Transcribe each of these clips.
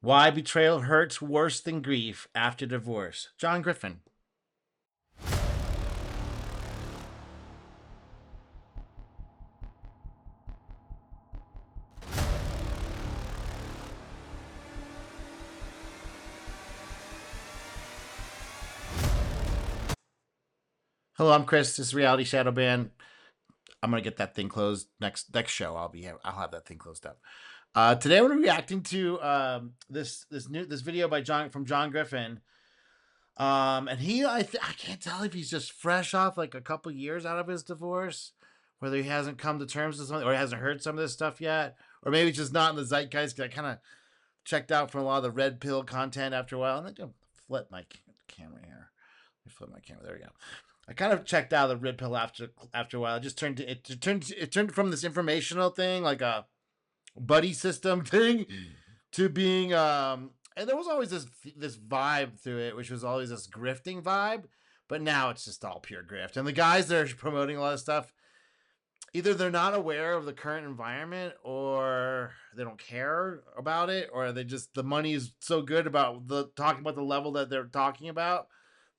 Why betrayal hurts worse than grief after divorce. John Griffin. Hello, I'm Chris. This is Reality Shadow Band. I'm gonna get that thing closed next show. I'll have that thing closed up. Today we're reacting to this video by John Griffin. And I can't tell if he's just fresh off like a couple years out of his divorce, whether he hasn't come to terms with something or he hasn't heard some of this stuff yet, or maybe it's just not in the zeitgeist. Because I kind of checked out from a lot of the red pill content after a while. And then flip my camera here. Let me flip my camera. There we go. I kind of checked out of the red pill after a while. It just turned from this informational thing, like a buddy system thing, to being and there was always this vibe through it, which was always this grifting vibe, but now it's just all pure grift. And the guys that are promoting a lot of stuff, either they're not aware of the current environment, or they don't care about it, or they just, the money is so good about the talking about the level that they're talking about,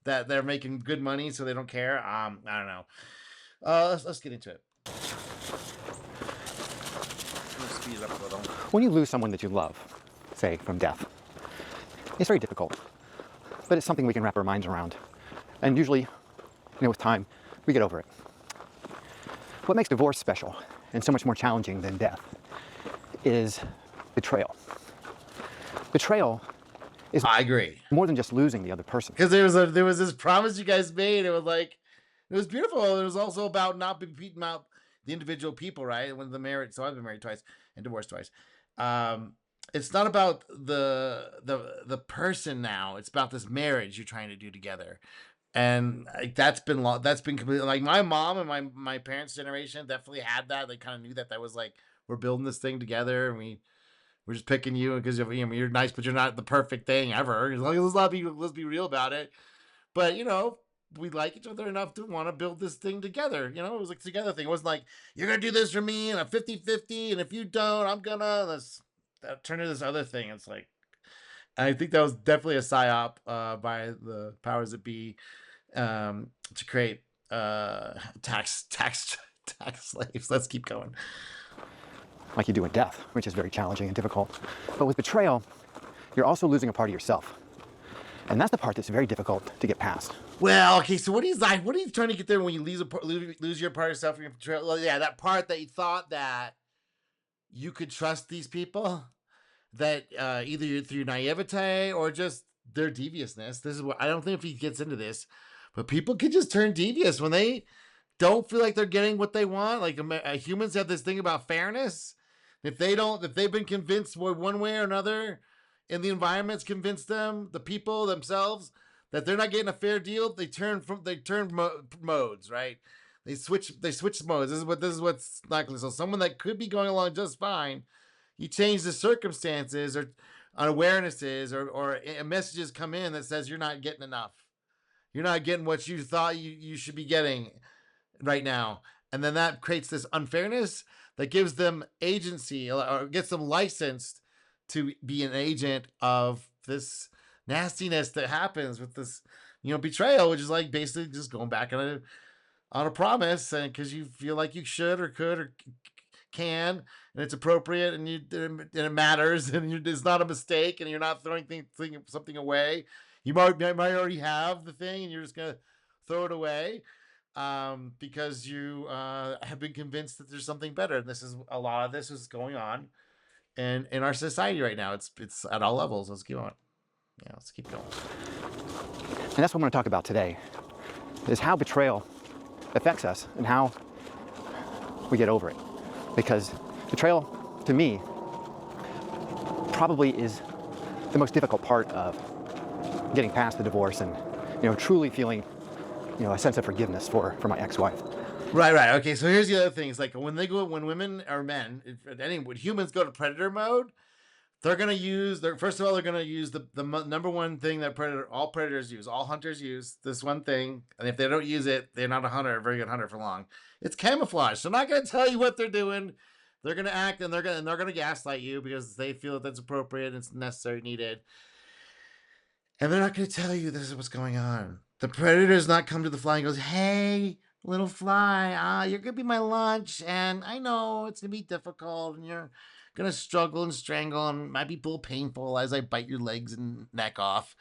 that they're making good money, so they don't care. I don't know. Let's get into it. Let's speed it up a little. When you lose someone that you love, say from death, it's very difficult, but it's something we can wrap our minds around. And usually, with time, we get over it. What makes divorce special and so much more challenging than death is betrayal. Betrayal is, I agree, more than just losing the other person. because there was this promise you guys made. It was beautiful. It was also about not beating out the individual people, right? When the marriage, so I've been married twice and divorced twice. It's not about the person now. It's about this marriage you're trying to do together. And like, that's been completely, like, my mom and my parents' generation definitely had that. They kind of knew that was like, we're building this thing together, and we're just picking you because you're nice, but you're not the perfect thing ever. As long as let's be real about it. But we like each other enough to want to build this thing together. It was like a together thing. It wasn't like, you're gonna do this for me and a 50-50, and if you don't, I'm gonna that turn into this other thing. It's like, I think that was definitely a psyop by the powers that be, to create tax slaves. Let's keep going. Like you do in death, which is very challenging and difficult. But with betrayal, you're also losing a part of yourself. And that's the part that's very difficult to get past. Well, okay, so what are you trying to get there when you lose your part of yourself in your betrayal? Well, yeah, that part that you thought that you could trust these people, that either through naivete or just their deviousness. This is what I don't think if he gets into this, but people can just turn devious when they don't feel like they're getting what they want. Like, humans have this thing about fairness. If they've been convinced one way or another, and the environment's convinced them, the people themselves, that they're not getting a fair deal, they turn modes, right? They switch modes. This is what's not going to. So someone that could be going along just fine, you change the circumstances or unawarenesses, or messages come in that says you're not getting enough. You're not getting what you thought you should be getting right now. And then that creates this unfairness that gives them agency, or gets them licensed to be an agent of this nastiness that happens with this, betrayal, which is like basically just going back on a promise, and because you feel like you should or could or can, and it's appropriate, and it matters, and it's not a mistake, and you're not throwing something away. You might already have the thing, and you're just gonna throw it away, because you have been convinced that there's something better. And a lot of this is going on in our society right now. It's at all levels. Let's keep on. Yeah, let's keep going. And that's what I'm going to talk about today, is how betrayal affects us and how we get over it. Because betrayal, to me, probably is the most difficult part of getting past the divorce and, truly feeling, a sense of forgiveness for my ex-wife. Right. Okay, so here's the other thing. It's like when women or men, when humans go to predator mode, they're going to use first of all, they're going to use the number one thing that all predators use, all hunters use this one thing. And if they don't use it, they're not a very good hunter for long. It's camouflage. So I'm not going to tell you what they're doing. They're gonna act, and they're gonna gaslight you because they feel that that's appropriate and it's necessary, needed, and they're not gonna tell you this is what's going on. The predator does not come to the fly and goes, "Hey, little fly, you're gonna be my lunch, and I know it's gonna be difficult, and you're gonna struggle and strangle, and it might be a little painful as I bite your legs and neck off.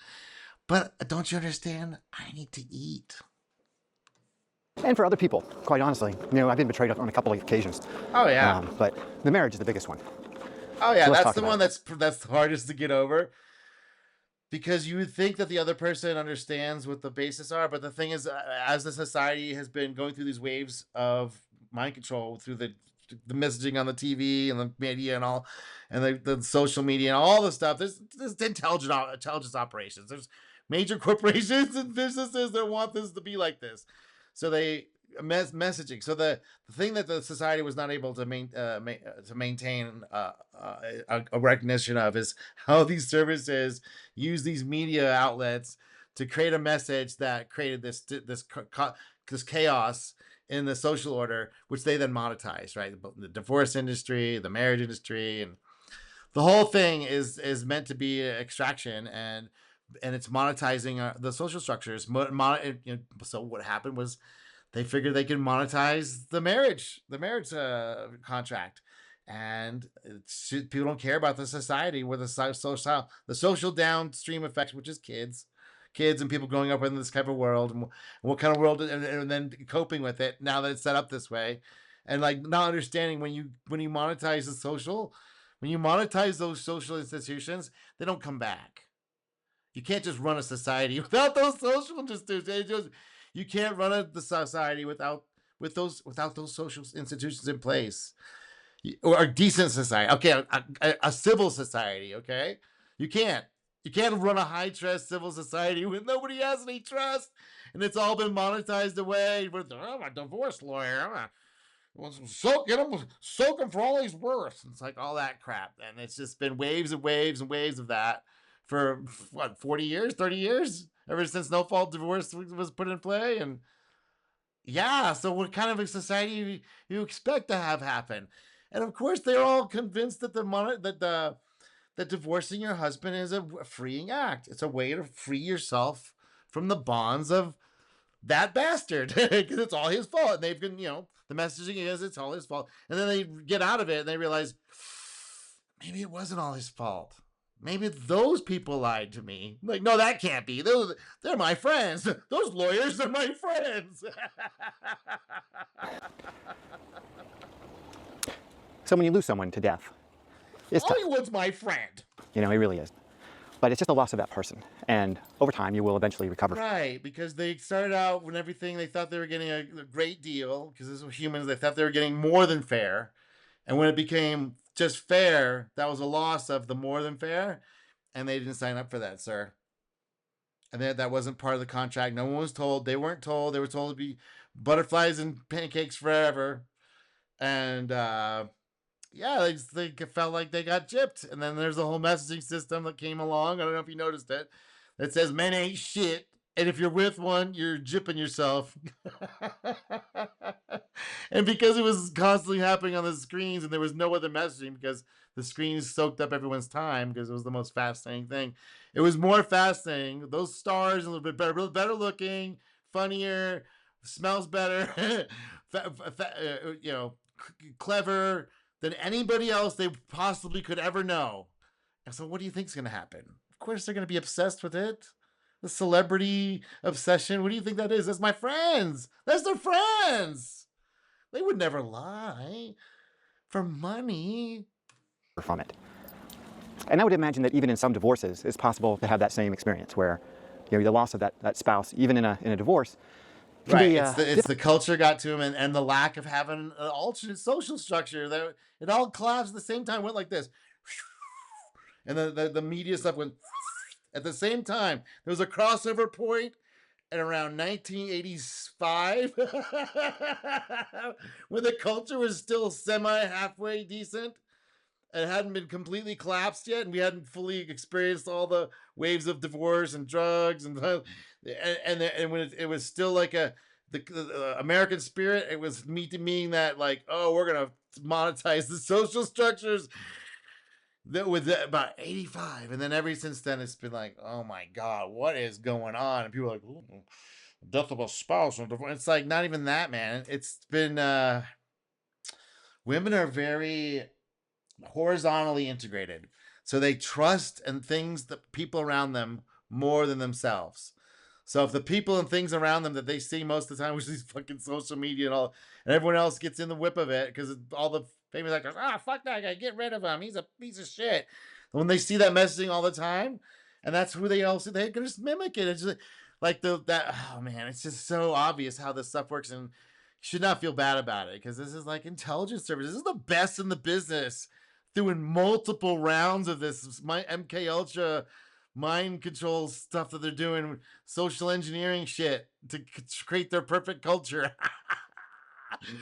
But don't you understand? I need to eat." And for other people, quite honestly, I've been betrayed on a couple of occasions. Oh yeah. But the marriage is the biggest one. Oh yeah, So let's that's talk the about one it. that's the hardest to get over, because you would think that the other person understands what the basis are, but the thing is, as the society has been going through these waves of mind control through the messaging on the TV and the media and all, and the social media and all the stuff, there's intelligence operations. There's major corporations and businesses that want this to be like this, so they messaging. So the thing that the society was not able to maintain a recognition of is how these services use these media outlets to create a message that created this chaos in the social order, which they then monetize, right? The divorce industry, the marriage industry, and the whole thing is meant to be extraction, and it's monetizing the social structures. So what happened was they figured they could monetize the marriage contract, and people don't care about the society where the social downstream effects, which is kids and people growing up in this type of world, and what kind of world, and then coping with it now that it's set up this way, and like not understanding when you monetize when you monetize those social institutions, they don't come back. You can't just run a society without those social institutions. You can't run the society without those social institutions in place, or a decent society. Okay, a civil society. Okay, you can't you can't run a high trust civil society when nobody has any trust, and it's all been monetized away. With I'm a divorce lawyer. Soak him for all he's worth. It's like all that crap, and it's just been waves and waves and waves of that for what 40 years, 30 years, ever since no fault divorce was put in play. And yeah, so what kind of a society you expect to have happen? And of course, they're all convinced that that divorcing your husband is a freeing act. It's a way to free yourself from the bonds of that bastard, because it's all his fault. And they've been, the messaging is it's all his fault. And then they get out of it and they realize maybe it wasn't all his fault. Maybe those people lied to me. Like, no, that can't be. They're my friends. Those lawyers are my friends. So when you lose someone to death, it's tough. Hollywood's my friend. It really is. But it's just a loss of that person. And over time, you will eventually recover. Right, because they started out when everything, they thought they were getting a great deal, because as humans, they thought they were getting more than fair. And when it became just fair, that was a loss of the more than fair. And they didn't sign up for that, sir. And that wasn't part of the contract. No one was told. They weren't told. They were told to be butterflies and pancakes forever. And yeah, they felt like they got gypped. And then there's a whole messaging system that came along. I don't know if you noticed it. That says men ain't shit. And if you're with one, you're gypping yourself. And because it was constantly happening on the screens and there was no other messaging, because the screens soaked up everyone's time because it was the most fascinating thing. It was more fascinating. Those stars a little bit better looking, funnier, smells better, clever than anybody else they possibly could ever know. And so, what do you think is going to happen? Of course, they're going to be obsessed with it. The celebrity obsession. What do you think that is? That's my friends. That's their friends. They would never lie for money. From it. And I would imagine that even in some divorces, it's possible to have that same experience where the loss of that spouse, even in a divorce, can Right. be, It's the culture got to him, and the lack of having an alternate social structure. That it all collapsed at the same time, went like this. And the media stuff went at the same time. There was a crossover point at around 1985 when the culture was still semi halfway decent. It hadn't been completely collapsed yet, and we hadn't fully experienced all the waves of divorce and drugs and when it was still like the American spirit. It was meaning that like, oh, we're gonna monetize the social structures that with about 85, and then ever since then it's been like, oh my god, what is going on? And people are like, ooh, death of a spouse. It's like not even that, man. It's been women are very horizontally integrated. So they trust and things that people around them more than themselves. So if the people and things around them that they see most of the time, which is these fucking social media and all, and everyone else gets in the whip of it because all the famous actors, fuck that guy, get rid of him, he's a piece of shit. When they see that messaging all the time, and that's who they also they can just mimic it. It's just like that. Oh man, it's just so obvious how this stuff works, and you should not feel bad about it because this is like intelligence service. This is the best in the business, doing multiple rounds of this my MK Ultra mind control stuff that they're doing, social engineering shit to create their perfect culture.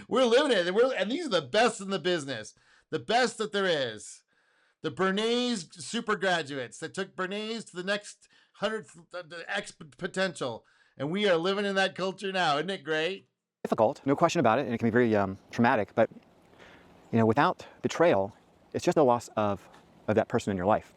We're living it, and these are the best in the business, the best that there is. The Bernays super graduates that took Bernays to the next 100th X potential, and we are living in that culture now. Isn't it great? Difficult, no question about it, and it can be very traumatic. But without betrayal, it's just the loss of that person in your life.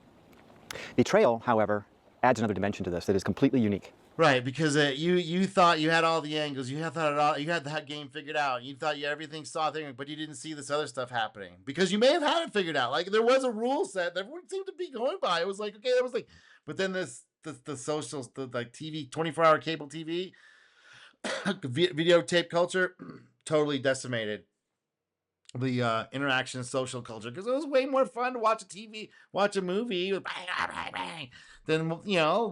Betrayal, however, adds another dimension to this that is completely unique. Right, because you thought you had all the angles, you had that game figured out, you thought you had everything saw thing, but you didn't see this other stuff happening because you may have had it figured out. Like there was a rule set that everyone seemed to be going by. It was like okay, that was like, but then the socials, the like TV, 24-hour cable TV, videotape culture, totally decimated the interaction social culture because it was way more fun to watch a movie with bang, bang, bang, bang, than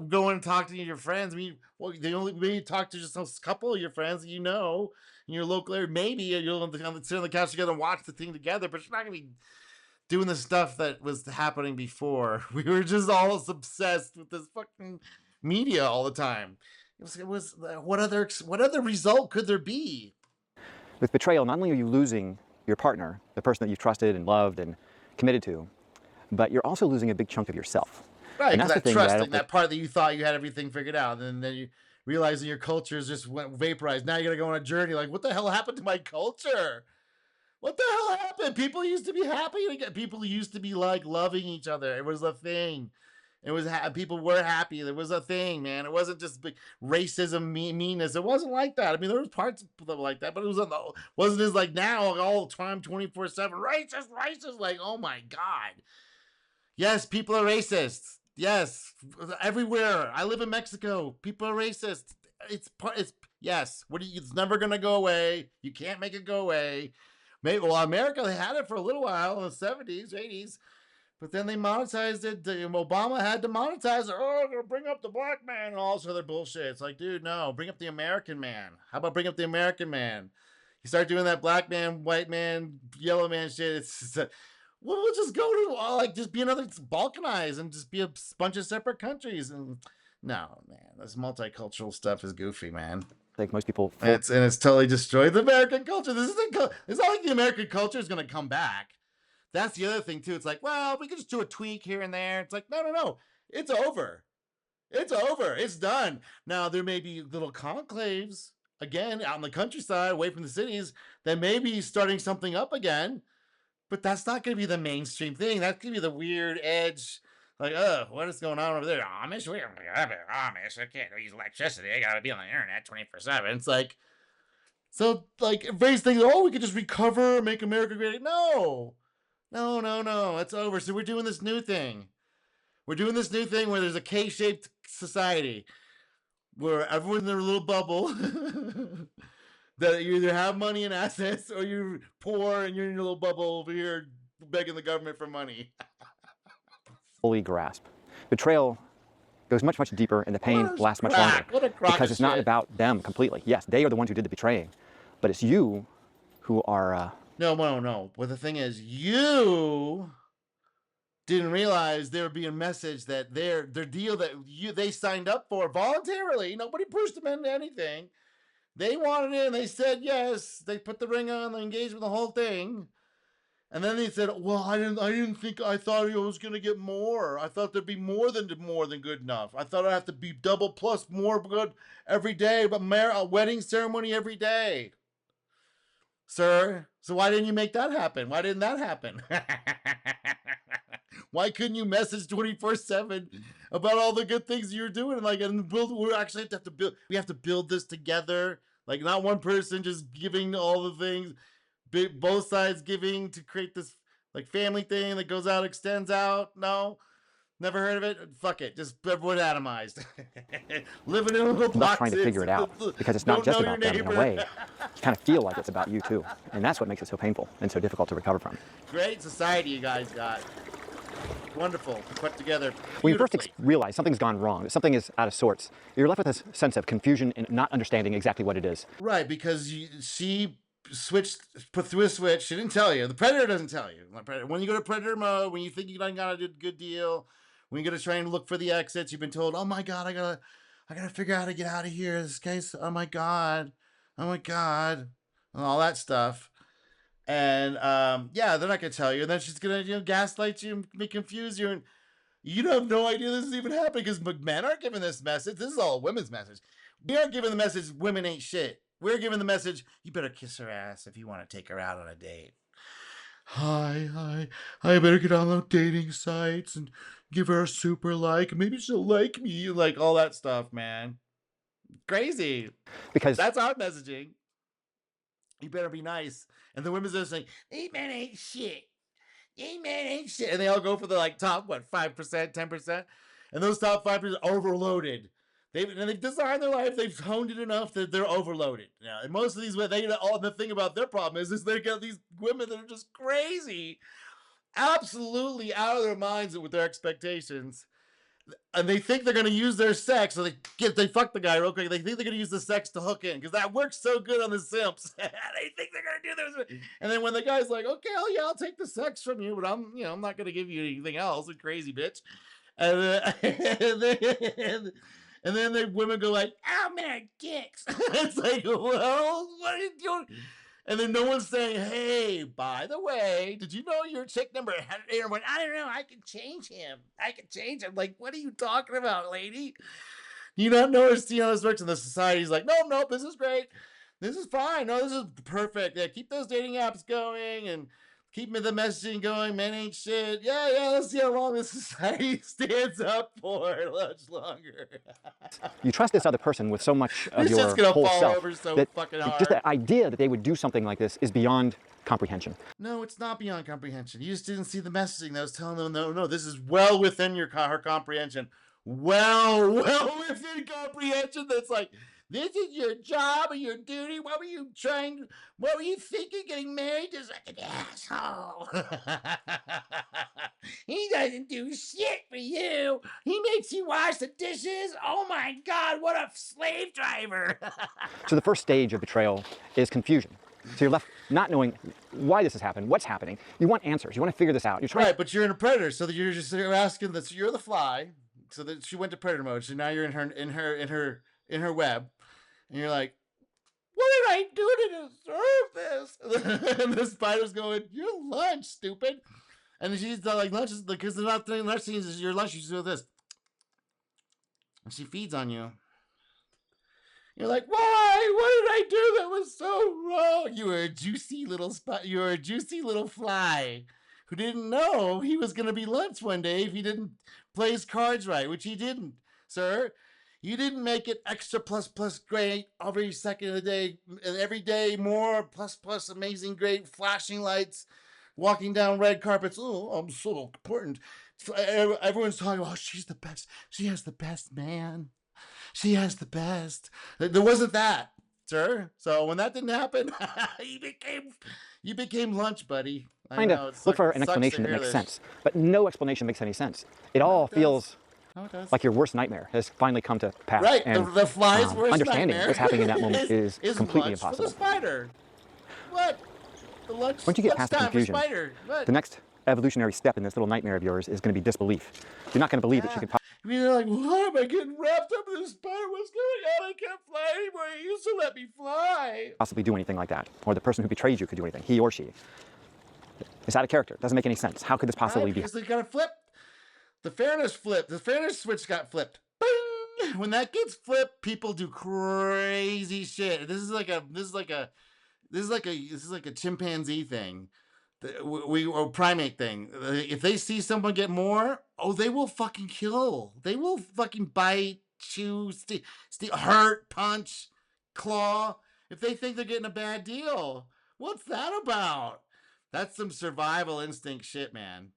go and talk to your friends. I mean, well, they only maybe talk to just a couple of your friends that in your local area. Maybe you'll sit on the couch together and watch the thing together, but you're not gonna be doing the stuff that was happening before. We were just all obsessed with this fucking media all the time. It was what other result could there be? With betrayal, not only are you losing your partner, the person that you've trusted and loved and committed to, but you're also losing a big chunk of yourself. Right, And because that's the that thing trusting, that part that you thought you had everything figured out, and then you realizing your cultures just went vaporized. Now you got to go on a journey. Like, what the hell happened to my culture? What the hell happened? People used to be happy again. People used to be like loving each other. It was a thing. It was people were happy. There was a thing, man. It wasn't just big racism, meanness. It wasn't like that. I mean, there was parts of it like that, but it wasn't as like now all the time, 24/7. Racist, racist. Like, oh my god. Yes, people are racist. Yes, everywhere. I live in Mexico. People are racist. It's yes. It's never gonna go away. You can't make it go away. Maybe well, America they had it for a little while in the 70s, 80s, but then they monetized it. Obama had to monetize it. Oh, I'm gonna bring up the black man and all this other bullshit. It's like, dude, no, bring up the American man. How about bring up the American man? You start doing that black man, white man, yellow man shit. We'll just go to like just be another balkanized and just be a bunch of separate countries. And no, man, this multicultural stuff is goofy, man. I think most people it's totally destroyed the American culture. It's not like the American culture is going to come back. That's the other thing too. It's like, well, we can just do a tweak here and there. It's like, no, it's over. It's over. It's done. Now there may be little conclaves again out in the countryside, away from the cities, that may be starting something up again. But that's not going to be the mainstream thing. That's going to be the weird edge. Like, what is going on over there? Amish? We don't have it. Amish. I can't use electricity. I got to be on the internet 24/7. It's like, so, like, everybody's thinking, oh, we could just recover, make America great. No. It's over. So we're doing this new thing. We're doing this new thing where there's a K-shaped society where everyone's in their little bubble. That you either have money and assets or you're poor and you're in your little bubble over here begging the government for money. fully grasp. Betrayal goes much, much deeper and the pain lasts much longer. Because it's not about them completely. Yes, they are the ones who did the betraying, but it's you who are... No. Well, the thing is, you didn't realize there would be a message that their deal that they signed up for voluntarily. Nobody pushed them into anything. They wanted it and they said yes. They put the ring on, the engagement, the whole thing. And then they said, "Well, I didn't think. I thought I was gonna get more. I thought there'd be more than good enough. I thought I'd have to be double plus more good every day, but a wedding ceremony every day, sir. So why didn't you make that happen? Why didn't that happen? Why couldn't you message 24/7 about all the good things you're doing? Like, and build. We actually have to build. We have to build this together. Like, not one person just giving all the things, both sides giving to create this like family thing that goes out, extends out. No, never heard of it. Fuck it, just everyone atomized, living in little left trying to boxes. figure it out, because it's not just about them. In a way, you kind of feel like it's about you too, and that's what makes it so painful and so difficult to recover from. Great society you guys got. Wonderful, put together. When you first realize something's gone wrong, that something is out of sorts, you're left with this sense of confusion and not understanding exactly what it is. Right, because she put through a switch. She didn't tell you. The predator doesn't tell you. When you go to predator mode, when you think you got a good deal, when you got to try and look for the exits, you've been told, "Oh my god, I gotta figure out how to get out of here. This case, oh my god, and all that stuff." And yeah, they're not gonna tell you. And then she's gonna gaslight you and confuse you, and you have no idea this is even happening because men aren't giving this message. This is all a women's message. We aren't giving the message women ain't shit. We're giving the message you better kiss her ass if you want to take her out on a date. Hi, I better get on the dating sites and give her a super like. Maybe she'll like me, like all that stuff, man. Crazy. Because that's our messaging. You better be nice. And the women's are saying, "These men ain't shit. These men ain't shit." And they all go for the like top 5%, 10%, and those top 5% are overloaded. They've designed their life. They've honed it enough that they're overloaded. Yeah, and most of these women, the thing about their problem is they got these women that are just crazy, absolutely out of their minds with their expectations. And they think they're going to use their sex, so they fuck the guy real quick. They think they're going to use the sex to hook in because that works so good on the simps. They think they're going to do this, and then when the guy's like, "Okay, yeah, I'll take the sex from you, but I'm not going to give you anything else, a crazy bitch," and and then the women go like, "Oh man, dicks." It's like, well, what are you doing? And then no one's saying, "Hey, by the way, did you know your chick number 181? I don't know. I can change him. Like, what are you talking about, lady? You not notice how this works in the society's like, no, this is great. This is fine. No, this is perfect. Yeah, keep those dating apps going and keep the messaging going. Men ain't shit. Yeah, let's see how long this society stands up for much longer." You trust this other person with so much of It's your just gonna whole fall self over so that fucking hard. just the idea that they would do something like this is beyond comprehension. No, it's not beyond comprehension. You just didn't see the messaging that was telling them, no, this is well within her comprehension. Well within comprehension. That's like, this is your job or your duty. What were you thinking getting married to such an asshole? He doesn't do shit for you. He makes you wash the dishes. Oh my God, what a slave driver. So the first stage of betrayal is confusion. So you're left not knowing why this has happened, what's happening. You want answers. You want to figure this out. You're trying. Right, but you're in a predator, so that you're asking that. So you're the fly. So that she went to predator mode. So now you're in her web, and you're like, "What did I do to deserve this?" And the spider's going, "Your lunch, stupid." And she's like, "Lunch is because they're not thinking lunch is your lunch. You should do this." And she feeds on you. You're like, "Why? What did I do that was so wrong?" You were a juicy little You were a juicy little fly who didn't know he was going to be lunch one day if he didn't play his cards right, which he didn't, sir. You didn't make it extra plus great every second of the day, and every day more plus amazing great flashing lights, walking down red carpets. Oh, I'm so important. Everyone's talking about, "Oh, she's the best. She has the best man. She has the best." There wasn't that, sir. So when that didn't happen, you became lunch, buddy. I know. Look for an explanation that makes sense, but no explanation makes any sense. It all feels like your worst nightmare has finally come to pass. Right, and the fly's worst understanding nightmare what's happening in that moment is completely lunch impossible. For the spider. What? The lunch. Once you get past the confusion, the next evolutionary step in this little nightmare of yours is going to be disbelief. You're not going to believe that you can. You're like, "Why am I getting wrapped up in this spider? What's going on? I can't fly anymore. You used to let me fly." Possibly do anything like that, or the person who betrayed you could do anything, he or she. It's out of character. It doesn't make any sense. How could this possibly be? Because they got to flip. The fairness flip. The fairness switch got flipped. Bing! When that gets flipped, people do crazy shit. This is like a chimpanzee thing. Or primate thing. If they see someone get more, they will fucking kill. They will fucking bite, chew, steal, hurt, punch, claw. If they think they're getting a bad deal, what's that about? That's some survival instinct shit, man.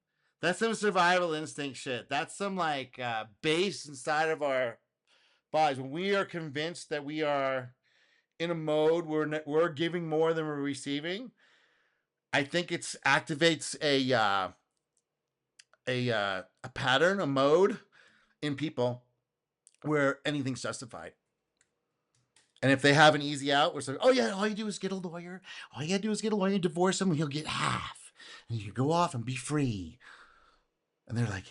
That's some survival instinct shit. That's some like base inside of our bodies. When we are convinced that we are in a mode where we're giving more than we're receiving, I think it activates a pattern, a mode in people where anything's justified. And if they have an easy out, we're saying, oh yeah, all you do is get a lawyer. All you gotta do is get a lawyer, divorce him, and he'll get half. And you can go off and be free. And they're like,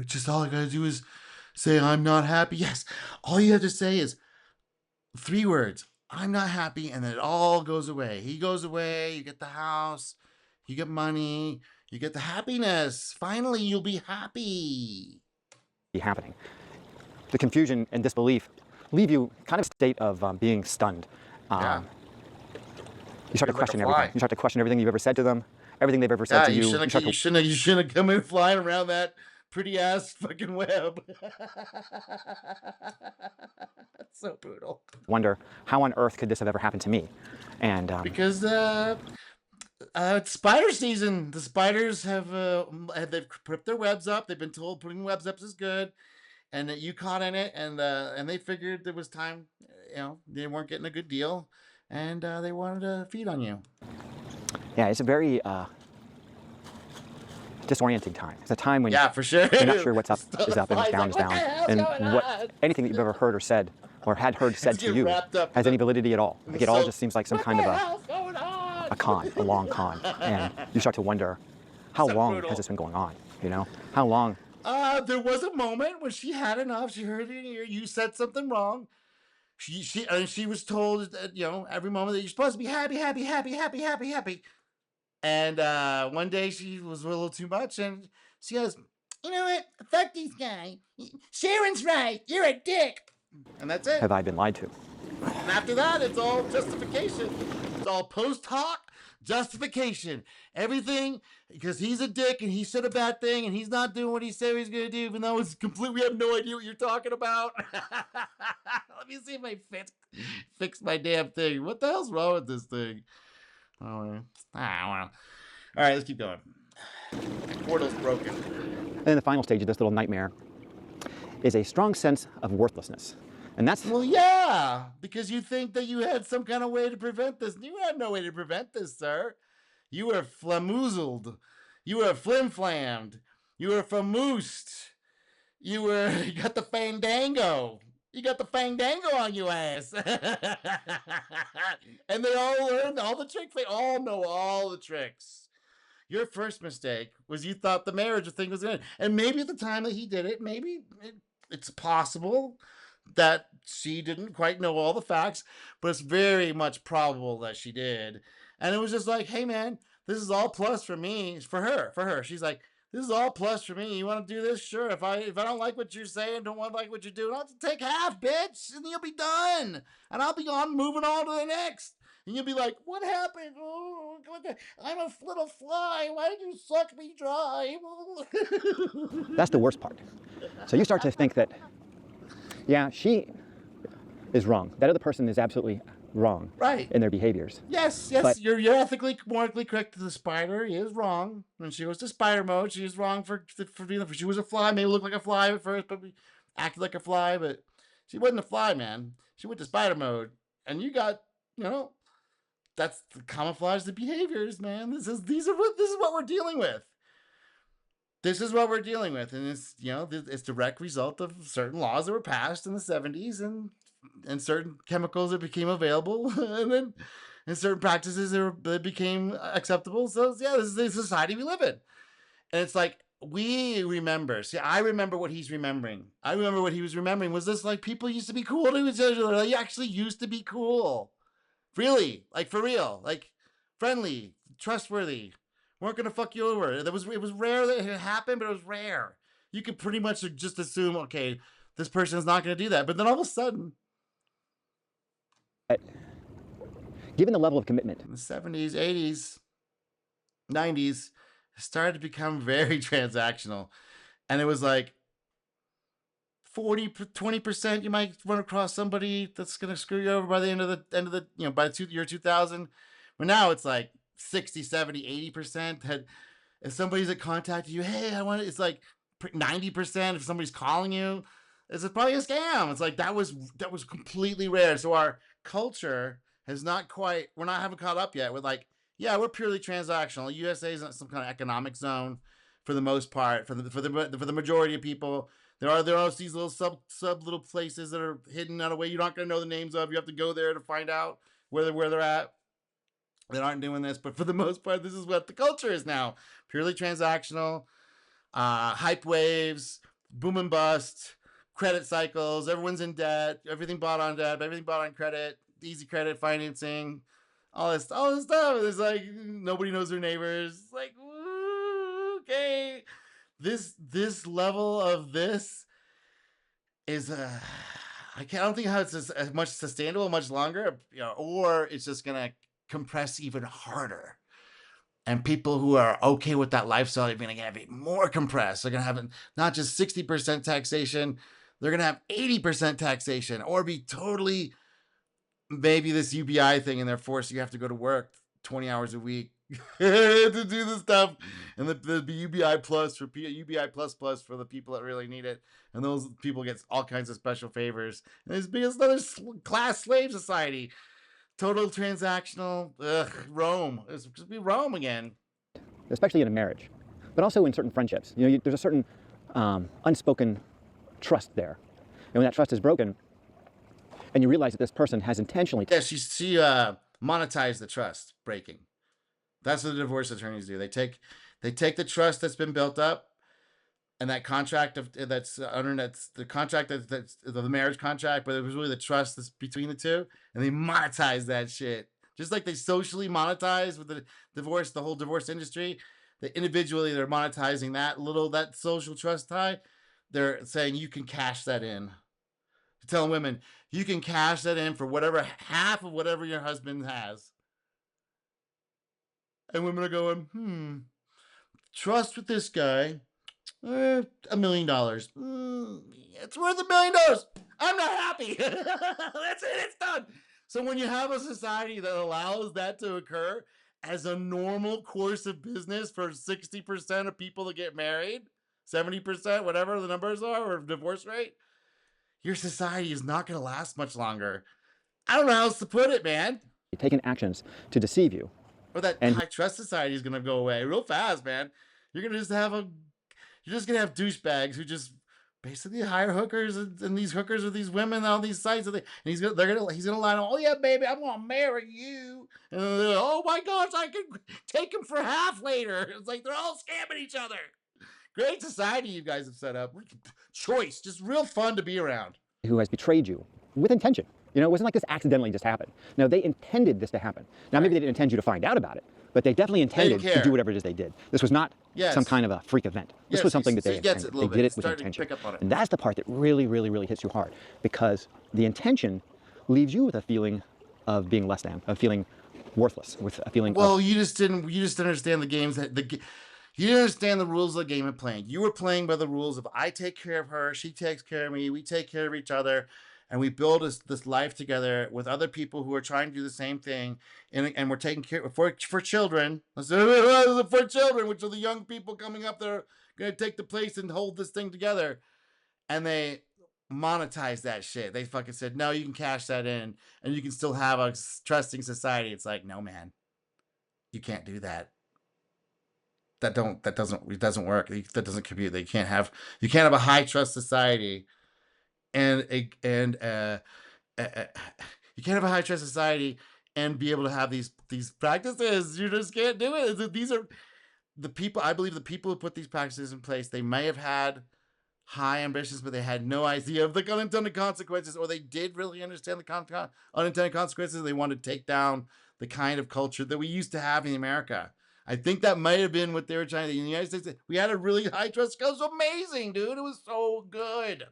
just all I gotta do is say I'm not happy. Yes, all you have to say is 3 words. I'm not happy, and then it all goes away. He goes away, you get the house, you get money, you get the happiness. Finally, you'll be happy. Happening. The confusion and disbelief leave you kind of a state of being stunned. Yeah. You start to question everything. You start to question everything you've ever said to them, everything they've ever said to you. You shouldn't have come in flying around that pretty ass fucking web. That's so brutal. Wonder how on earth could this have ever happened to me? And because it's spider season. The spiders they've put their webs up. They've been told putting webs up is good, and that you caught in it, and they figured it was time. They weren't getting a good deal, and they wanted to feed on you. Yeah, it's a very disorienting time. It's a time when for sure. You're not sure what's up is up and what's down is down, and anything that you've ever heard or said or had heard said to you has any validity at all. Like it all just seems like some kind of a con, a long con, and you start to wonder, how long has this been going on? How long? There was a moment when she had enough. She heard it in your ear. You said something wrong. She was told that every moment that you're supposed to be happy, happy, happy, happy, happy, happy. And one day she was a little too much, and she goes, "You know what? Fuck this guy. Sharon's right. You're a dick." And that's it. Have I been lied to? And after that, it's all justification. It's all post hoc justification. Everything because he's a dick and he said a bad thing and he's not doing what he said he's going to do, even though it's completely, we have no idea what you're talking about. Let me see if I fix my damn thing. What the hell's wrong with this thing? Oh, well. All right, let's keep going. The portal's broken. And then the final stage of this little nightmare is a strong sense of worthlessness. And that's... Well, yeah, because you think that you had some kind of way to prevent this. You had no way to prevent this, sir. You were flamoozled. You were flim-flammed. You were famoosed. You got the fandango. You got the fandango on your ass. And they all learned all the tricks. They all know all the tricks. Your first mistake was you thought the marriage thing was going to... And maybe at the time that he did it, maybe it's possible that she didn't quite know all the facts, but it's very much probable that she did. And it was just like, hey man, this is all plus for me, for her. She's like, this is all plus for me. You want to do this? Sure. If I don't like what you're saying, don't want to like what you're doing, I'll have to take half, bitch, and you'll be done. And I'll be moving on to the next. And you'll be like, what happened? Oh, I'm a little fly. Why did you suck me dry? That's the worst part. So you start to think that, yeah, she is wrong. That other person is absolutely wrong, right, in their behaviors. Yes, but you're ethically, morally correct. The spider is wrong. When she was to spider mode, she was wrong for being. She was a fly. Maybe looked like a fly at first, but acted like a fly. But she wasn't a fly, man. She went to spider mode, and you got, that's the camouflage the behaviors, man. This is what we're dealing with. This is what we're dealing with, and it's it's direct result of certain laws that were passed in the 70s, and certain chemicals that became available, and certain practices that became acceptable. So yeah, this is the society we live in, and it's like we remember. See, I remember what he's remembering. I remember what he was remembering. Was this like people used to be cool to each other? They actually used to be cool, really, like for real, like friendly, trustworthy. weren't gonna fuck you over. It was rare that it happened, but it was rare. You could pretty much just assume, okay, this person is not gonna do that. But then all of a sudden, given the level of commitment in the 70s, 80s, 90s, it started to become very transactional. And it was like 20% you might run across somebody that's gonna screw you over by the end of the by the year 2000. But now it's like 60, 70, 80% that if somebody's that contacted you, hey, I want it, it's like 90% if somebody's calling you, it's probably a scam. It's like that was completely rare. So our culture has not quite, we're not haven't caught up yet with like, yeah, we're purely transactional. USA is not some kind of economic zone for the most part, for the majority of people. There are these little sub little places that are hidden out of way you're not going to know the names of. You have to go there to find out where they're at. That aren't doing this, but for the most part, this is what the culture is now: purely transactional, hype waves, boom and bust, credit cycles. Everyone's in debt. Everything bought on debt. Everything bought on credit. Easy credit financing. All this stuff. It's like nobody knows their neighbors. It's like, okay, this level of this is I don't think how it's as much sustainable much longer, or it's just gonna compress even harder. And people who are okay with that lifestyle are going to have it more compressed. They're going to have not just 60% taxation, they're going to have 80% taxation, or be totally maybe this UBI thing, and they're forced you have to go to work 20 hours a week to do the stuff, and the UBI plus for UBI plus for the people that really need it, and those people get all kinds of special favors. And it's because another class slave society. Total transactional. Rome. It's just be Rome again. especially in a marriage, but also in certain friendships. There's a certain unspoken trust there. And when that trust is broken, and you realize that this person has intentionally... Yeah, she monetized the trust breaking. That's what the divorce attorneys do. They take the trust that's been built up, and that contract that's the contract that's the marriage contract, but it was really the trust that's between the two, and they monetize that shit. Just like they socially monetize with the whole divorce industry, that individually they're monetizing that social trust tie. They're saying you can cash that in. Telling women you can cash that in for whatever half of whatever your husband has. And women are going, trust with this guy, $1 million. It's worth $1 million. I'm not happy. That's it. It's done. So when you have a society that allows that to occur as a normal course of business for 60% of people that get married, 70%, whatever the numbers are, or divorce rate, your society is not going to last much longer. I don't know how else to put it, man. taken actions to deceive you. Or that high trust society is going to go away real fast, man. You're just going to have douchebags who just basically hire hookers, and these hookers are these women on these sites, and he's gonna line up. Oh yeah, baby, I'm gonna marry you. And like, oh my gosh, I can take him for half later. It's like they're all scamming each other. Great society you guys have set up. Choice, just real fun to be around. Who has betrayed you with intention. It wasn't like this accidentally just happened. No, they intended this to happen. Now, maybe they didn't intend you to find out about it, but they definitely intended to do whatever it is they did. This was not some kind of a freak event. This was something that they intended. They did it with intention. And that's the part that really, really, really hits you hard, because the intention leaves you with a feeling of being less than, of feeling worthless, with a feeling you just didn't understand the games you didn't understand the rules of the game of playing. You were playing by the rules of I take care of her, she takes care of me, we take care of each other, and we build this life together with other people who are trying to do the same thing, and we're taking care for children. For children, which are the young people coming up that are going to take the place and hold this thing together. And they monetize that shit. They fucking said, no, you can cash that in, and you can still have a trusting society. It's like, no, man, you can't do that. It doesn't work. That doesn't compute. You can't have a high trust society, and you can't have a high trust society and be able to have these practices. You just can't do it. These are the people. I believe the people who put these practices in place, they may have had high ambitions, but they had no idea of the unintended consequences, or they did really understand the unintended consequences. They wanted to take down the kind of culture that we used to have in America. I think that might have been what they were trying to. In the United States, we had a really high trust. It was amazing, dude. It was so good,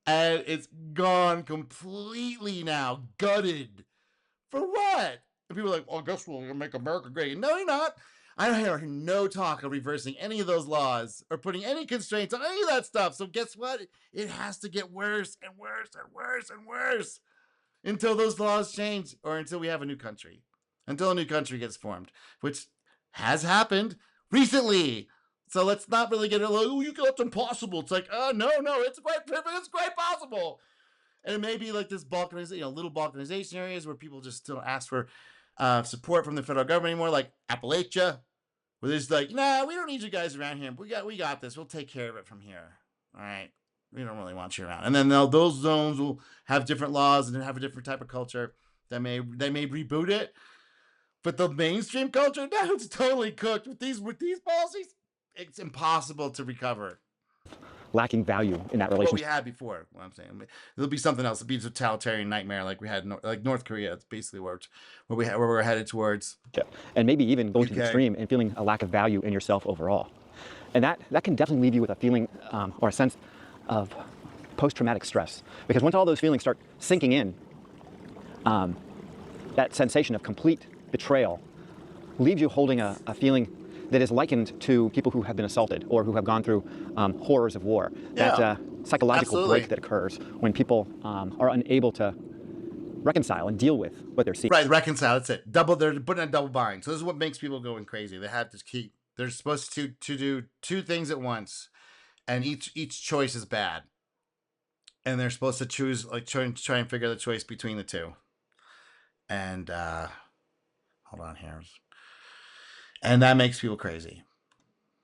and it's gone completely now, gutted. For what? And people are like, "Oh, I guess we'll make America great." No, you're not. I hear no talk of reversing any of those laws or putting any constraints on any of that stuff. So guess what? It has to get worse and worse and worse and worse until those laws change or until we have a new country, until a new country gets formed, which has happened recently. So let's not really get it like, oh, that's impossible. It's like, oh, no, it's quite possible. And it may be like this balkanization, little balkanization areas where people just don't ask for support from the federal government anymore, like Appalachia, where there's like, nah, we don't need you guys around here. We got this. We'll take care of it from here. All right. We don't really want you around. And then those zones will have different laws and have a different type of culture. They may reboot it. But the mainstream culture, now it's totally cooked with these policies. It's impossible to recover lacking value in that what we relationship. had before. What I'm saying, there'll be something else. It'll be a totalitarian nightmare like we had, like North Korea. It's basically where we're headed towards. And maybe even going to the UK. extreme and feeling a lack of value in yourself overall. And that can definitely leave you with a feeling or a sense of post-traumatic stress. Because once all those feelings start sinking in, that sensation of complete betrayal leaves you holding a feeling that is likened to people who have been assaulted or who have gone through horrors of war. Yeah, that psychological absolutely. break that occurs when people are unable to reconcile and deal with what they're seeing. Right, reconcile. That's it. They're putting a double bind. So this is what makes people going crazy. They have to keep. They're supposed to do two things at once, and each choice is bad. And they're supposed to choose, like, try and figure the choice between the two. And hold on here. And that makes people crazy.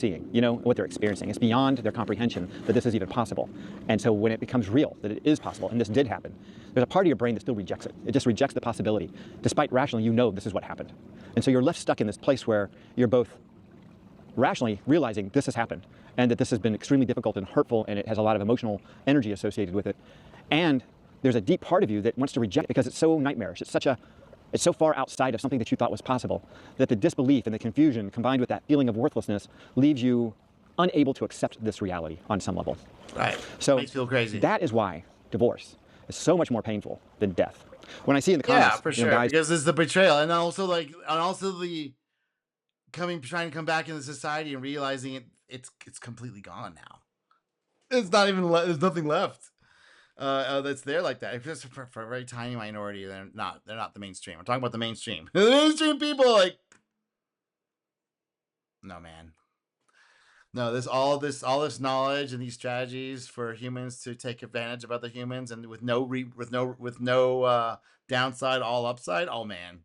Seeing, what they're experiencing. It's beyond their comprehension that this is even possible. And so when it becomes real, that it is possible, and this did happen, there's a part of your brain that still rejects it. It just rejects the possibility. Despite rationally, this is what happened. And so you're left stuck in this place where you're both rationally realizing this has happened, and that this has been extremely difficult and hurtful, and it has a lot of emotional energy associated with it. And there's a deep part of you that wants to reject it because it's so nightmarish. It's so far outside of something that you thought was possible that the disbelief and the confusion combined with that feeling of worthlessness leaves you unable to accept this reality on some level. Right. So makes you feel crazy. That is why divorce is so much more painful than death. When I see in the comments, for sure, guys, because it's the betrayal, and also the trying to come back into society and realizing it's completely gone now. It's not even there's nothing left. That's there like that. If it's for a very tiny minority, they're not the mainstream. I'm talking about the mainstream. The mainstream people, like, no, man. No, there's all this knowledge and these strategies for humans to take advantage of other humans, and with no downside, all upside. Oh man,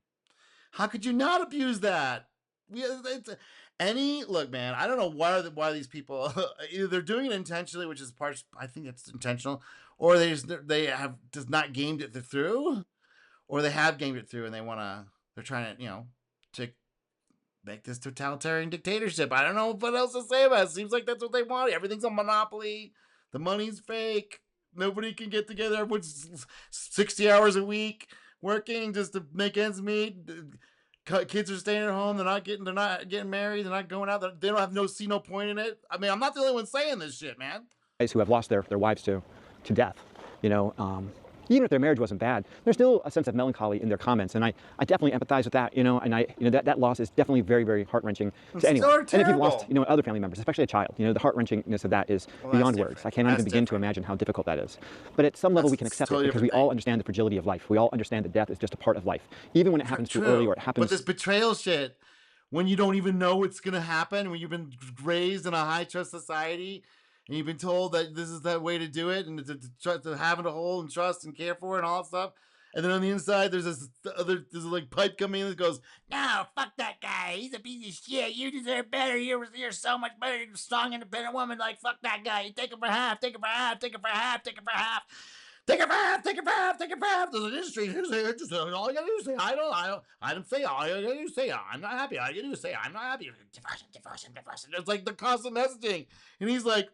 how could you not abuse that? Look, man. I don't know why these people either they're doing it intentionally, which is I think it's intentional, or they have just not gamed it through, or they have gamed it through and they're trying to to make this totalitarian dictatorship. I don't know what else to say about it. Seems like that's what they want. Everything's a monopoly. The money's fake. Nobody can get together. Everyone's 60 hours a week working just to make ends meet. Kids are staying at home. They're not getting married. They're not going out. They don't have see no point in it. I mean, I'm not the only one saying this shit, man. Who have lost their wives to death, even if their marriage wasn't bad, there's still a sense of melancholy in their comments, and I definitely empathize with that, and that loss is definitely very, very heart-wrenching to anyone. And if you've lost, other family members, especially a child, the heart-wrenchingness of that is beyond words. I cannot even begin to imagine how difficult that is. But at some level, we can accept it because we all understand the fragility of life. We all understand that death is just a part of life, even when it happens too early or it happens. But this betrayal shit, when you don't even know what's gonna happen, when you've been raised in a high-trust society, and you've been told that this is that way to do it, and to have it to hold and trust and care for and all that stuff. And then on the inside, there's like pipe coming in that goes, "No, fuck that guy. He's a piece of shit. You deserve better. You're so much better. You're a strong, independent woman. Like, fuck that guy. You take him for half. Take him for half. Take him for half. Take him for half. Take it for half. Take it for half. Take it for half." There's an industry. Just all you gotta do is say, I don't say. All you gotta do is say, I'm not happy. All you gotta do is say, I'm not happy. Divorce. It's like the constant messaging, and he's like,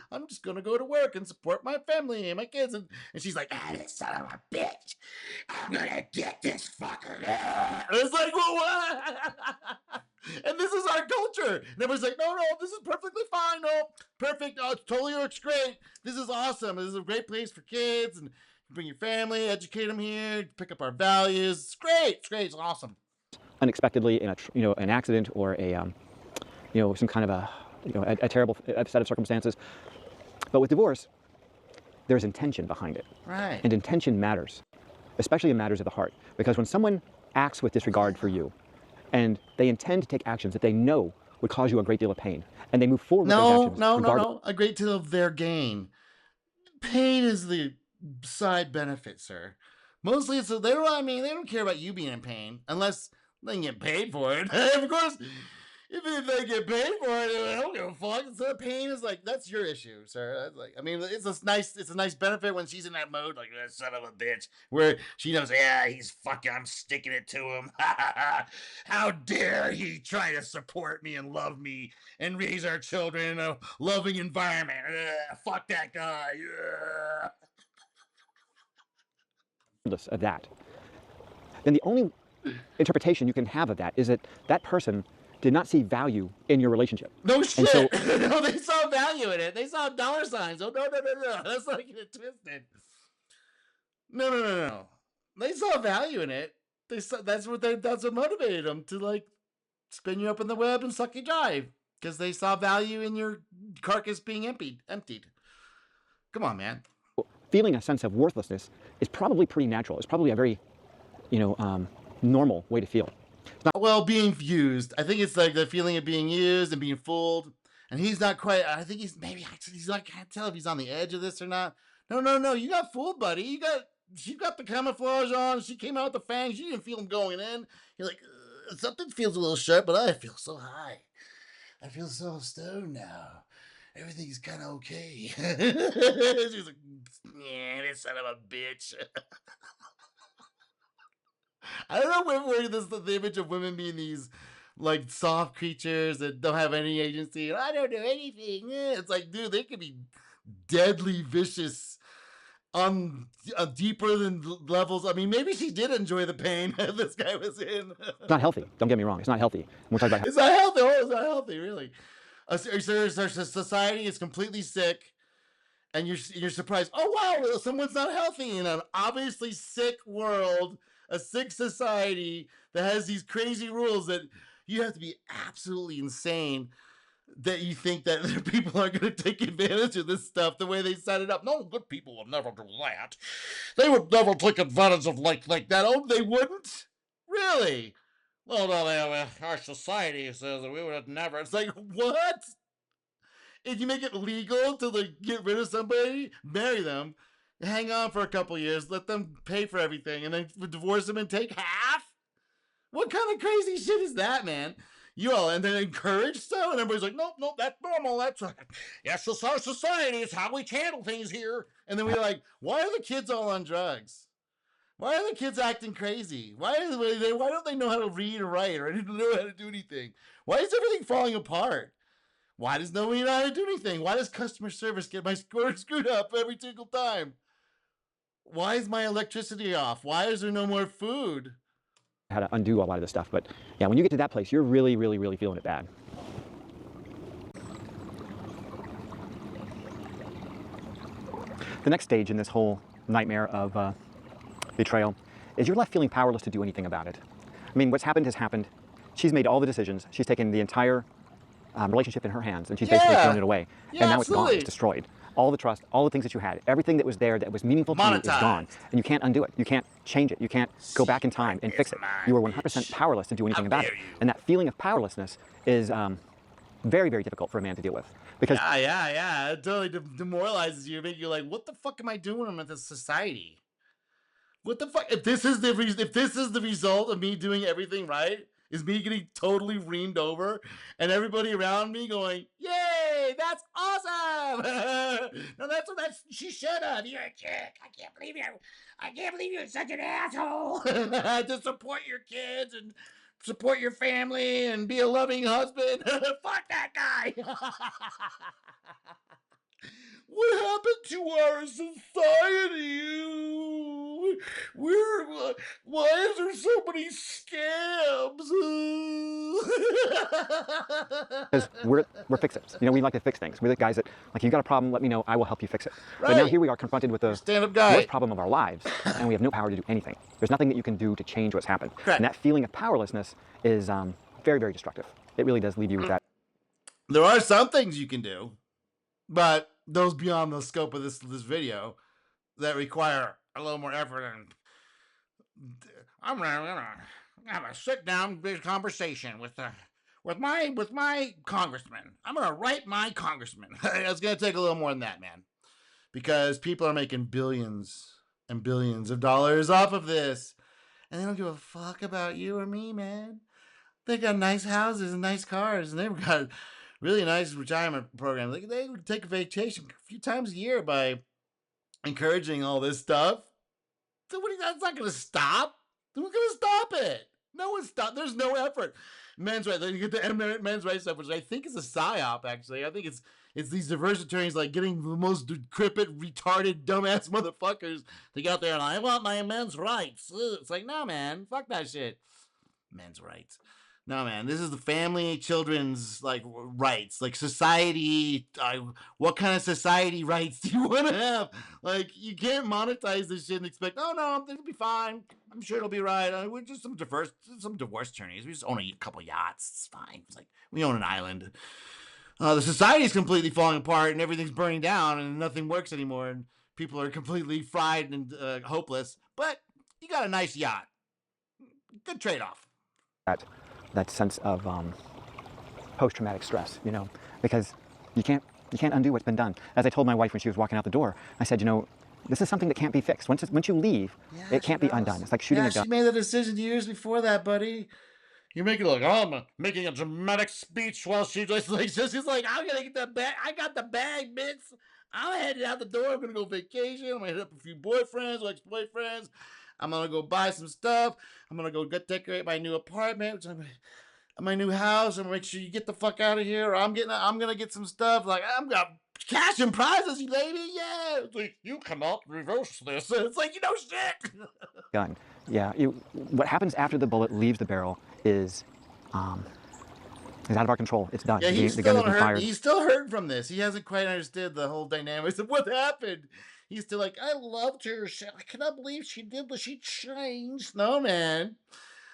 "I'm just gonna go to work and support my family and my kids," and she's like, "This son of a bitch, I'm gonna get this fucker." And it's like, well, what? And this is our culture. And everyone's like, no, this is perfectly fine. No, perfect. Oh, it totally looks great. This is awesome. This is a great place for kids, and bring your family, educate them here, pick up our values. It's great. It's great. It's awesome. Unexpectedly in an accident or some kind of a terrible set of circumstances. But with divorce, there's intention behind it. Right. And intention matters, especially in matters of the heart. Because when someone acts with disregard for you, and they intend to take actions that they know would cause you a great deal of pain, and they move forward with those actions. No. A great deal of their gain. Pain is the side benefit, sir. Mostly, they don't care about you being in pain unless they can get paid for it. Of course, if they get paid for it, I don't give a fuck. So pain is like, that's your issue, sir. That's like, I mean, it's a nice benefit when she's in that mode, like, that son of a bitch, where she knows, yeah, he's fucking, I'm sticking it to him. How dare he try to support me and love me and raise our children in a loving environment. Fuck that guy. Of that, then the only interpretation you can have of that is that that person did not see value in your relationship. No shit. So, no, they saw value in it. They saw dollar signs. Oh, no. Let's not get it twisted. No. They saw value in it. That's what motivated them to, like, spin you up in the web and suck you dry, because they saw value in your carcass being emptied. Come on, man. Feeling a sense of worthlessness is probably pretty natural. It's probably a very, normal way to feel. Well, being used. I think it's like the feeling of being used and being fooled. And he's not quite. I think he's not. I can't tell if he's on the edge of this or not. No. You got fooled, buddy. She got the camouflage on. She came out with the fangs. You didn't feel them going in. You're like, something feels a little sharp, but I feel so high. I feel so stoned now. Everything's kind of okay. She's like, yeah, this son of a bitch. I don't know where the image of women being these, like, soft creatures that don't have any agency. I don't know anything. It's like, dude, they could be deadly vicious on deeper than levels. I mean, maybe she did enjoy the pain this guy was in. It's not healthy. Don't get me wrong. It's not healthy. We're talking about. It's not healthy. Oh, it's not healthy, really. Our society is completely sick, and you're surprised. Oh wow, someone's not healthy in an obviously sick world, a sick society that has these crazy rules that you have to be absolutely insane that you think that people are going to take advantage of this stuff the way they set it up. No, good people would never do that. They would never take advantage of like that. Oh, they wouldn't? Really? Well, no, our society says that we would have never. It's like, what? If you make it legal to, like, get rid of somebody, marry them, hang on for a couple years, let them pay for everything, and then divorce them and take half? What kind of crazy shit is that, man? You all, and then encourage so, and everybody's like, nope, that's normal. That's our society. It's how we handle things here. And then we're like, why are the kids all on drugs? Why are the kids acting crazy? Why don't they know how to read or write or know how to do anything? Why is everything falling apart? Why does nobody know how to do anything? Why does customer service get my score screwed up every single time? Why is my electricity off? Why is there no more food? How to undo a lot of this stuff. But yeah, when you get to that place, you're really, really, really feeling it bad. The next stage in this whole nightmare of betrayal is you're left feeling powerless to do anything about it. I mean, what's happened has happened. She's made all the decisions. She's taken the entire relationship in her hands, and she's basically thrown it away. Yeah, and now absolutely. It's gone. It's destroyed. All the trust, all the things that you had, everything that was there that was meaningful to you is gone. And you can't undo it. You can't change it. You can't go back in time and fix it. You are 100% powerless to do anything about it. And that feeling of powerlessness is very, very difficult for a man to deal with. Because yeah. It totally demoralizes you. Make you like, what the fuck am I doing in this society? What the fuck? If this is the result of me doing everything right, is me getting totally reamed over, and everybody around me going, "Yay, that's awesome!" No, she should have. You're a chick. I can't believe you're such an asshole. To support your kids and support your family and be a loving husband. Fuck that guy. What happened to our society? Why is there so many scams? Because we're fixers. You know, we like to fix things. We're the guys that, like, you got a problem, let me know, I will help you fix it. But now Right. here we are confronted with You're a the stand-up guy. worst problem of our lives, and we have no power to do anything. There's nothing that you can do to change what's happened. Correct. And that feeling of powerlessness is very, very destructive. It really does leave you with that. There are some things you can do, but those beyond the scope of this video that require a little more effort. And I'm gonna have a sit down conversation with my congressman. I'm gonna write my congressman. It's gonna take a little more than that, man, because people are making billions and billions of dollars off of this, and they don't give a fuck about you or me, man. They got nice houses and nice cars, and they've got really nice retirement programs. They would take a vacation a few times a year by encouraging all this stuff. That's not going to stop. Who's going to stop it? No one stop. There's no effort. Men's rights. You get the men's rights stuff, which I think is a psyop. Actually, I think it's these diverse attorneys like getting the most decrepit, retarded, dumbass motherfuckers to get out there and I want my men's rights. It's like, no, man, fuck that shit. Men's rights. No, man, this is the family, children's like rights, like society. What kind of society rights do you want to have? Like, you can't monetize this shit and expect, oh no, it'll be fine. I'm sure it'll be right. We're just some divorce attorneys. We just own a couple yachts. It's fine. It's like we own an island. The society is completely falling apart and everything's burning down and nothing works anymore and people are completely fried and hopeless. But you got a nice yacht. Good trade-off. That sense of post-traumatic stress, you know, because you can't undo what's been done. As I told my wife when she was walking out the door, I said, you know, this is something that can't be fixed. Once you leave, it can't be undone. It's like shooting a gun. She made the decision years before that, buddy. You're making it like, oh, I'm making a dramatic speech while she's like, I'm gonna get the bag. I got the bag, bitch. I'm headed out the door. I'm gonna go vacation. I'm gonna hit up a few boyfriends or ex-boyfriends. I'm gonna go buy some stuff. I'm gonna go decorate my new apartment, my new house, and make sure you get the fuck out of here. Or I'm gonna get some stuff. Like, I'm got cash and prizes, lady. Yeah. It's like, you cannot reverse this. It's like, you know, shit. Gun. Yeah. What happens after the bullet leaves the barrel is out of our control. It's done. Yeah, he's the gun has been hurt. fired. He's still hurting from this. He hasn't quite understood the whole dynamics of what happened. He's still like, I loved her. I cannot believe she did what she changed. No, man.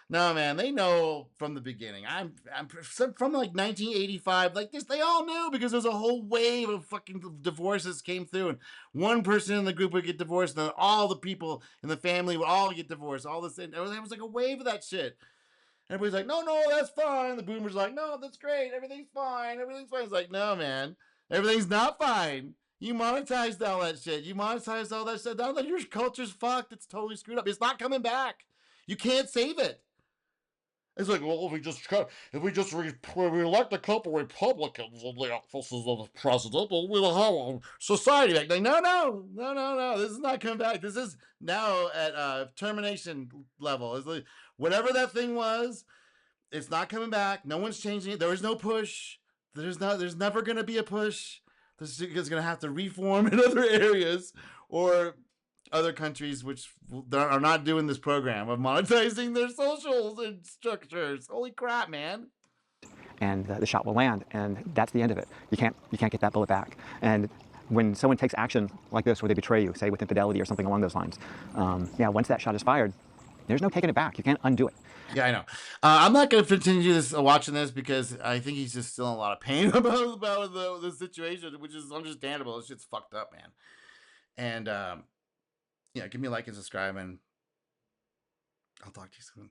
No, man. They know from the beginning. I'm from like 1985. Like this, they all knew because there's a whole wave of fucking divorces came through, and one person in the group would get divorced, and then all the people in the family would all get divorced. All this, and there was like a wave of that shit. Everybody's like, no, that's fine. The boomers like, no, that's great. Everything's fine. Everything's fine. It's like, no, man. Everything's not fine. You monetized all that shit. You monetized all that shit. Now that your culture's fucked, it's totally screwed up. It's not coming back. You can't save it. It's like, well, if we just elect a couple Republicans in the offices of the president, we'll have a society back. Like, no. This is not coming back. This is now at termination level. It's like, whatever that thing was, it's not coming back. No one's changing it. There is no push. There's never going to be a push. This is going to have to reform in other areas or other countries which are not doing this program of monetizing their socials and structures. Holy crap, man. And the shot will land, and that's the end of it. You can't get that bullet back. And when someone takes action like this, where they betray you, say with infidelity or something along those lines, once that shot is fired, there's no taking it back. You can't undo it. Yeah, I know. I'm not going to continue watching this because I think he's just still in a lot of pain about the situation, which is understandable. This shit's fucked up, man. And give me a like and subscribe, and I'll talk to you soon.